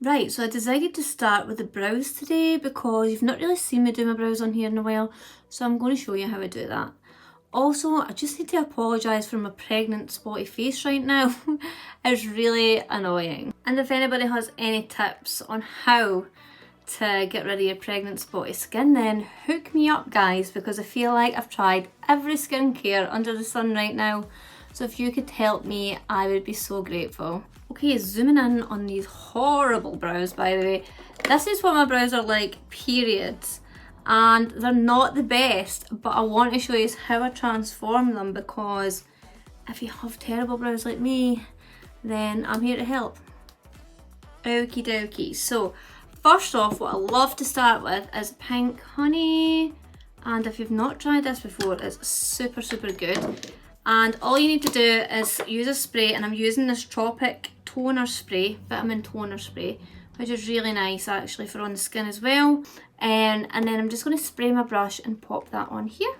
Right, so I decided to start with the brows today because you've not really seen me do my brows on here in a while, so I'm going to show you how I do that. Also, I just need to apologise for my pregnant spotty face right now. It's really annoying. And if anybody has any tips on how to get rid of your pregnant spotty skin, then hook me up guys, because I feel like I've tried every skincare under the sun right now. So if you could help me, I would be so grateful. Okay, zooming in on these horrible brows, by the way. This is what my brows are like, period. And they're not the best, but I want to show you how I transform them, because if you have terrible brows like me, then I'm here to help. Okie dokie. So, first off, what I love to start with is Pink Honey. And if you've not tried this before, it's super, super good. And all you need to do is use a spray, and I'm using this Tropic toner spray, vitamin toner spray, which is really nice actually for on the skin as well. And then I'm just going to spray my brush and pop that on here.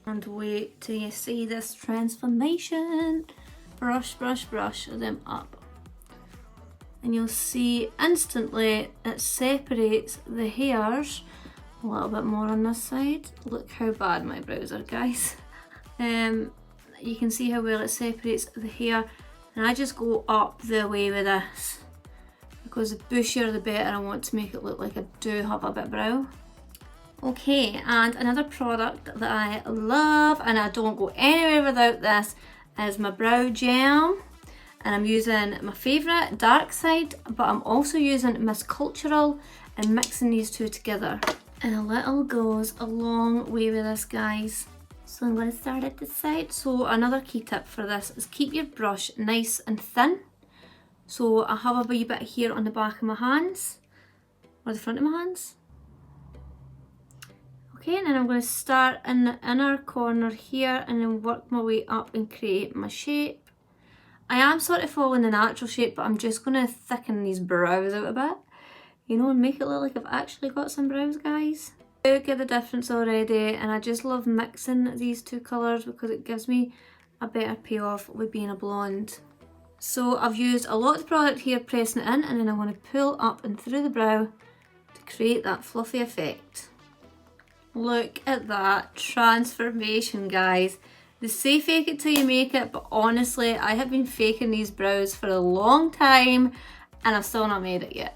And wait till you see this transformation. Brush, brush, brush them up. And you'll see instantly it separates the hairs. A little bit more on this side. Look how bad my brows are, guys. You can see how well it separates the hair, and I just go up the way with this because the bushier the better. I want to make it look like I do have a bit of brow. Okay, and another product that I love, and I don't go anywhere without this, is my brow gel. And I'm using my favourite, Darkside, but I'm also using Miss Cultural and mixing these two together. And a little goes a long way with this, guys. So I'm going to start at this side. So another key tip for this is keep your brush nice and thin. So I have a wee bit here on the back of my hands, or the front of my hands. Okay, and then I'm going to start in the inner corner here and then work my way up and create my shape. I am sort of following the natural shape, but I'm just going to thicken these brows out a bit, you know, and make it look like I've actually got some brows, guys. I get the difference already, and I just love mixing these two colours because it gives me a better payoff with being a blonde. So I've used a lot of product here, pressing it in, and then I'm going to pull up and through the brow to create that fluffy effect. Look at that transformation, guys. They say fake it till you make it, but honestly, I have been faking these brows for a long time and I've still not made it yet.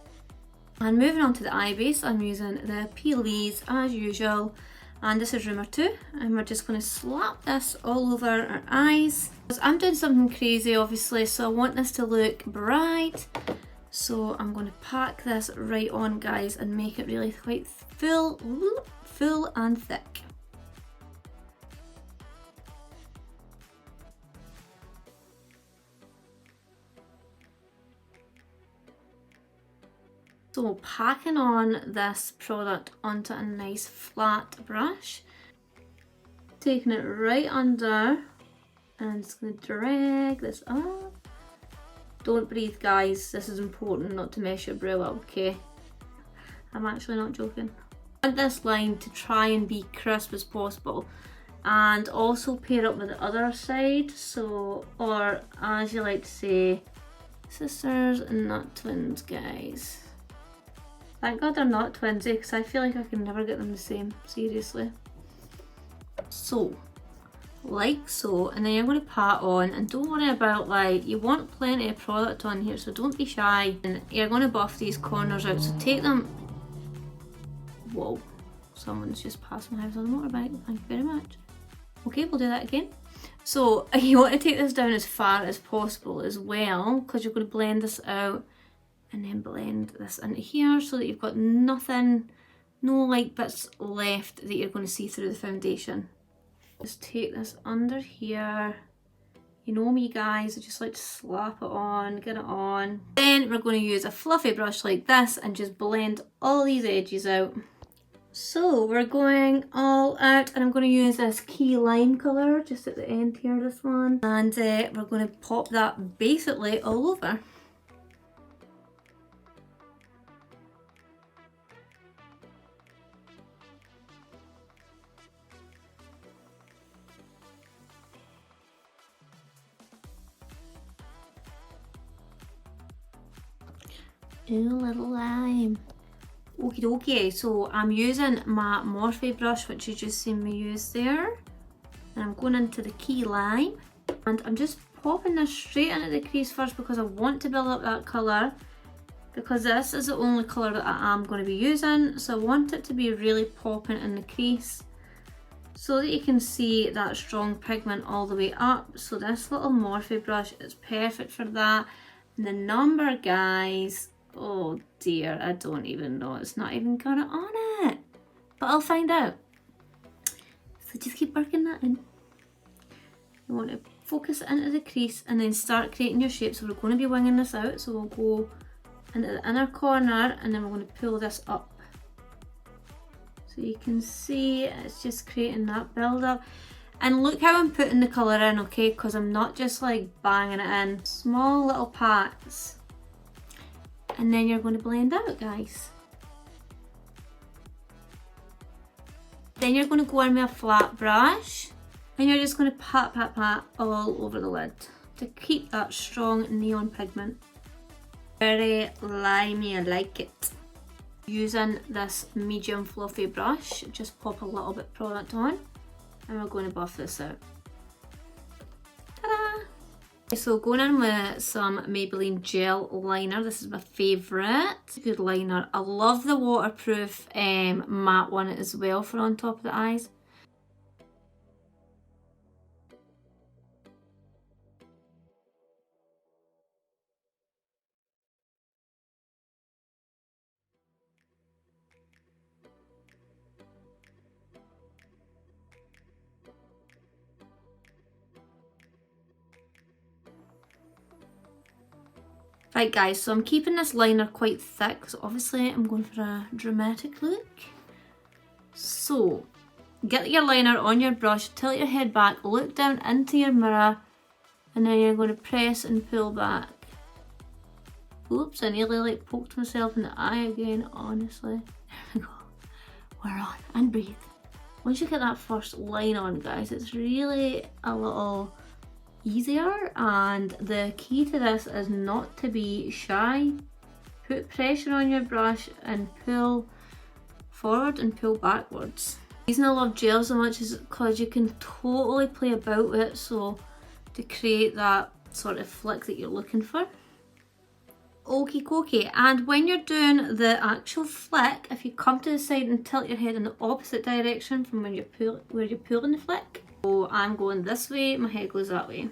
And moving on to the eye base, I'm using the Plouise as usual, and this is Rumor 2, and we're just going to slap this all over our eyes. I'm doing something crazy obviously, so I want this to look bright, so I'm going to pack this right on, guys, and make it really quite full and thick. So packing on this product onto a nice flat brush, taking it right under, and I'm just going to drag this up. Don't breathe, guys, this is important not to mess your brow up, okay? I'm actually not joking. I want this line to try and be crisp as possible, and also pair up with the other side, so, or as you like to say, sisters and not twins, guys. Thank God they're not twinsy, because I feel like I can never get them the same, seriously. So, like so, and then you're going to pat on, and don't worry about, like, you want plenty of product on here, so don't be shy. And you're going to buff these corners out, so take them. Whoa, someone's just passed my house on the motorbike, thank you very much. Okay, we'll do that again. So, you want to take this down as far as possible as well, because you're going to blend this out. And then blend this into here so that you've got nothing, no like bits left that you're going to see through the foundation. Just take this under here. You know me, guys, I just like to slap it on, get it on. Then we're going to use a fluffy brush like this and just blend all these edges out. So we're going all out, and I'm going to use this key lime colour just at the end here, this one. And we're going to pop that basically all over. Ooh, little lime. Okie dokie, so I'm using my Morphe brush, which you just seen me use there. And I'm going into the key lime. And I'm just popping this straight into the crease first because I want to build up that colour. Because this is the only colour that I am going to be using. So I want it to be really popping in the crease, so that you can see that strong pigment all the way up. So this little Morphe brush is perfect for that. And the number, guys, oh dear, I don't even know. It's not even got it on it. But I'll find out. So just keep working that in. You want to focus it into the crease and then start creating your shape. So we're going to be winging this out. So we'll go into the inner corner and then we're going to pull this up. So you can see it's just creating that build up. And look how I'm putting the colour in, okay? Because I'm not just like banging it in. Small little pats. And then you're going to blend out, guys. Then you're going to go in with a flat brush. And you're just going to pat, pat, pat all over the lid to keep that strong neon pigment. Very limey, I like it. Using this medium fluffy brush, just pop a little bit of product on and we're going to buff this out. Ta-da! So going in with some Maybelline gel liner. This is my favourite. It's a good liner. I love the waterproof matte one as well for on top of the eyes. Right guys, so I'm keeping this liner quite thick, so obviously I'm going for a dramatic look. So, get your liner on your brush, tilt your head back, look down into your mirror, and then you're going to press and pull back. Oops, I nearly like poked myself in the eye again, honestly. There we go. We're on, and breathe. Once you get that first line on, guys, it's really a little easier, and the key to this is not to be shy. Put pressure on your brush and pull forward and pull backwards. The reason I love gel so much is because you can totally play about with it, so to create that sort of flick that you're looking for. Okie dokie, and when you're doing the actual flick, if you come to the side and tilt your head in the opposite direction from where you're pulling the flick. So I'm going this way, my head goes that way.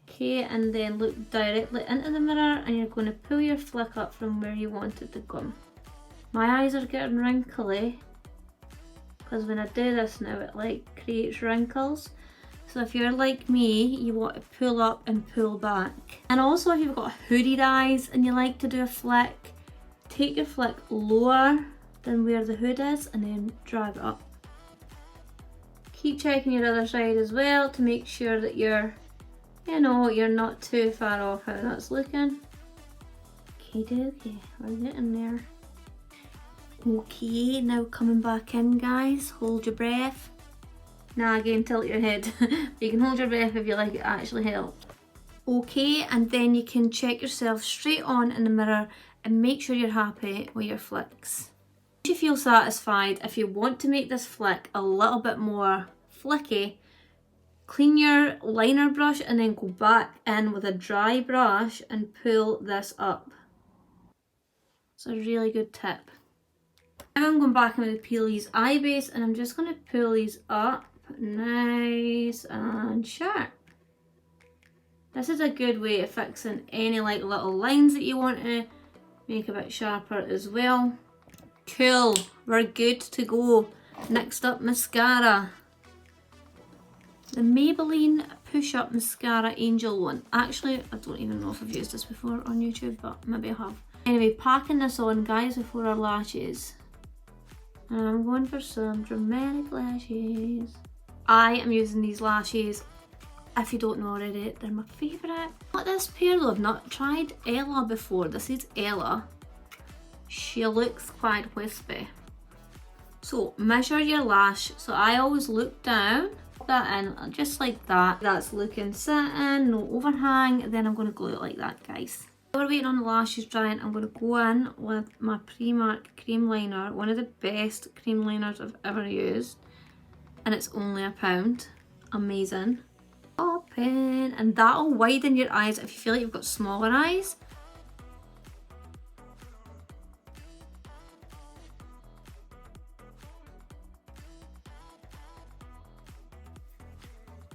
Okay, and then look directly into the mirror and you're going to pull your flick up from where you want it to come. My eyes are getting wrinkly because when I do this now it like creates wrinkles. So if you're like me, you want to pull up and pull back. And also if you've got hooded eyes and you like to do a flick, take your flick lower than where the hood is and then drag it up. Keep checking your other side as well to make sure that you're not too far off how that's looking. Okay, we're getting there. Okay, now coming back in, guys. Hold your breath. Now again, tilt your head. You can hold your breath if you like, it actually helps. Okay, and then you can check yourself straight on in the mirror and make sure you're happy with your flicks. If you feel satisfied, if you want to make this flick a little bit more flicky, clean your liner brush and then go back in with a dry brush and pull this up. It's a really good tip. Now I'm going back in with the Plouise Eye Base and I'm just going to pull these up nice and sharp. This is a good way of fixing any like little lines that you want to make a bit sharper as well. Cool, we're good to go. Next up, mascara. The Maybelline Push Up Mascara Angel one. Actually, I don't even know if I've used this before on YouTube, but maybe I have. Anyway, packing this on, guys, before our lashes. And I'm going for some dramatic lashes. I am using these lashes. If you don't know already, they're my favourite. Not this pair though, I've not tried Ella before. This is Ella. She looks quite wispy. So measure your lash. So I always look down, put that in just like that. That's looking satin, no overhang. Then I'm going to glue it like that, guys. While we're waiting on the lashes drying, I'm going to go in with my Primark cream liner, one of the best cream liners I've ever used, and it's only £1. Amazing. Open, and that'll widen your eyes if you feel like you've got smaller eyes.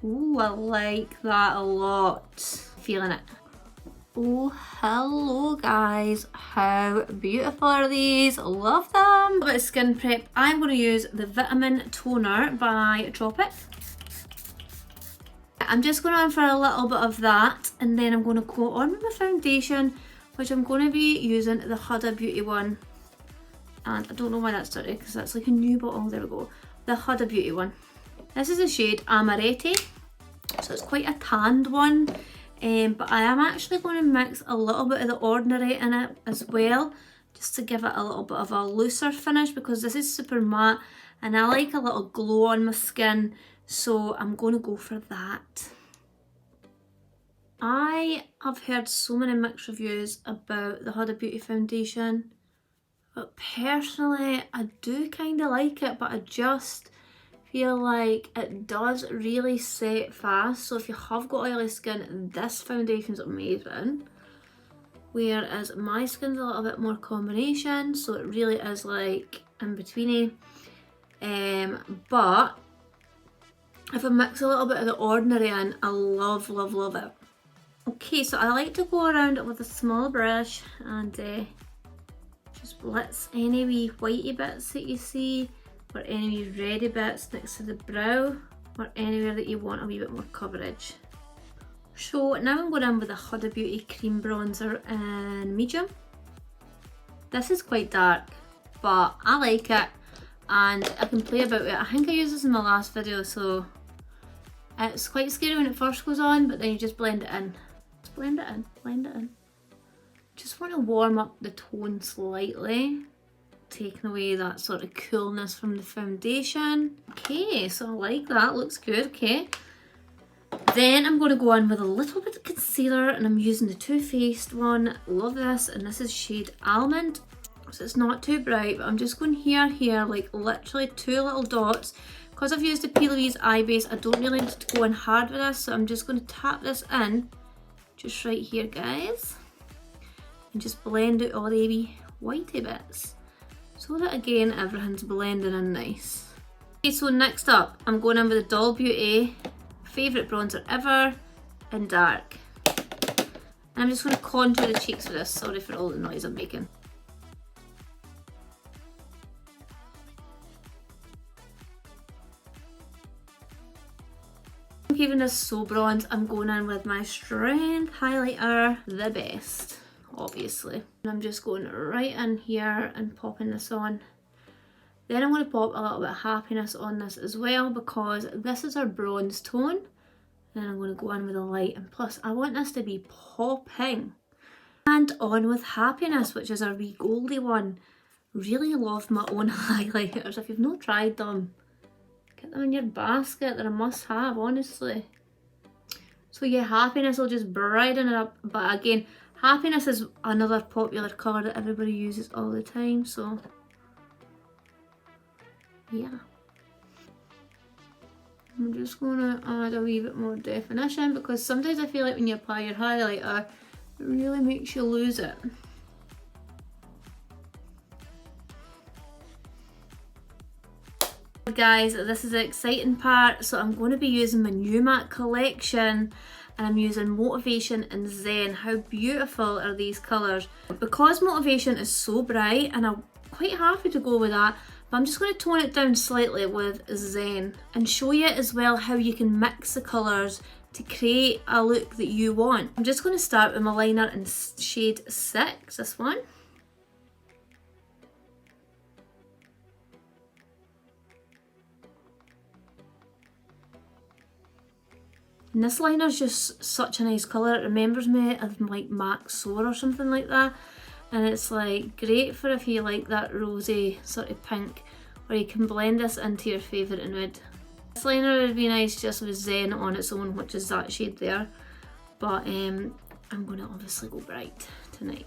Ooh, I like that a lot. Feeling it. Oh, hello guys. How beautiful are these? Love them. A bit of skin prep. I'm going to use the Vitamin Toner by Tropic. I'm just going on for a little bit of that, and then I'm going to go on with my foundation, which I'm going to be using the Huda Beauty one. And I don't know why that's dirty, because that's like a new bottle. There we go. The Huda Beauty one. This is the shade Amirettie, so it's quite a tanned one, but I am actually going to mix a little bit of the Ordinary in it as well, just to give it a little bit of a looser finish, because this is super matte and I like a little glow on my skin, so I'm going to go for that. I have heard so many mixed reviews about the Huda Beauty foundation, but personally I do kind of like it, but I just feel like it does really set fast. So if you have got oily skin, this foundation's amazing. Whereas my skin's a little bit more combination, so it really is like in betweeny. But if I mix a little bit of the Ordinary in, I love, love, love it. Okay, so I like to go around it with a small brush and just blitz any wee whitey bits that you see, or any reddy bits next to the brow, or anywhere that you want a wee bit more coverage. So now I'm going in with the Huda Beauty Cream Bronzer in medium. This is quite dark, but I like it and I can play about it. I think I used this in my last video, so it's quite scary when it first goes on, but then you just blend it in. Just blend it in, blend it in. Just want to warm up the tone slightly, taking away that sort of coolness from the foundation. Okay, so I like that, looks good, okay. Then I'm going to go in with a little bit of concealer, and I'm using the Too Faced one. Love this, and this is shade Almond. So it's not too bright, but I'm just going here, like literally 2 little dots. Because I've used the Plouise Eye Base, I don't really need to go in hard with this, so I'm just going to tap this in, just right here, guys. And just blend out all the wee whitey bits, so that again everything's blending in nice. Okay, so next up I'm going in with the Doll Beauty favourite bronzer ever in dark. And I'm just going to contour the cheeks with this. Sorry for all the noise I'm making. I'm keeping this so bronze. I'm going in with my Strength highlighter, the best, obviously. And I'm just going right in here and popping this on. Then I'm going to pop a little bit of Happiness on this as well, because this is our bronze tone. Then I'm going to go in with a light, and plus I want this to be popping. And on with Happiness, which is our wee goldy one. Really love my own highlighters. If you've not tried them, get them in your basket. They're a must have, honestly. So yeah, Happiness will just brighten it up. But again, Happiness is another popular colour that everybody uses all the time, so yeah. I'm just going to add a wee bit more definition, because sometimes I feel like when you apply your highlighter, it really makes you lose it. Guys, this is the exciting part. So I'm going to be using my new matte collection, and I'm using Motivation and Zen. How beautiful are these colours? Because Motivation is so bright, and I'm quite happy to go with that, but I'm just going to tone it down slightly with Zen and show you as well how you can mix the colours to create a look that you want. I'm just going to start with my liner in shade 6, this one. And this liner is just such a nice colour. It remembers me of like MAC Soar or something like that. And it's like great for if you like that rosy sort of pink, or you can blend this into your favourite nude. This liner would be nice just with Zen on its own, which is that shade there. But I'm going to obviously go bright tonight.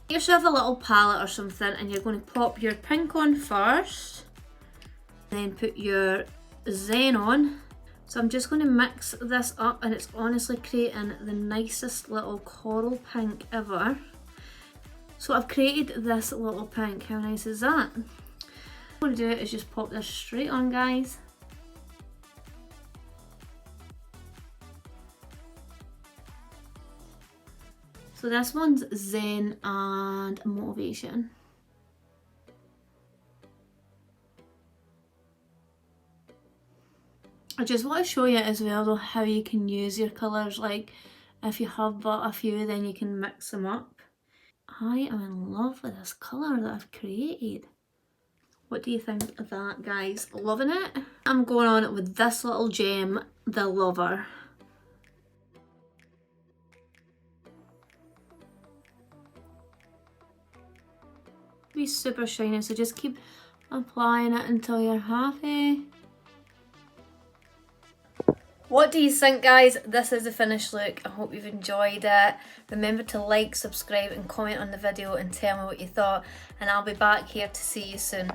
Get yourself a little palette or something and you're going to pop your pink on first. Then put your Zen on. So I'm just going to mix this up and it's honestly creating the nicest little coral pink ever. So I've created this little pink. How nice is that? What I'm going to do is just pop this straight on, guys. So this one's Zen and Motivation. I just want to show you as well though how you can use your colours. Like if you have bought a few, then you can mix them up. I am in love with this colour that I've created. What do you think of that, guys? Loving it? I'm going on with this little gem, the Lover. Be super shiny, so just keep applying it until you're happy. What do you think, guys? This is the finished look. I hope you've enjoyed it. Remember to like, subscribe and comment on the video and tell me what you thought, and I'll be back here to see you soon.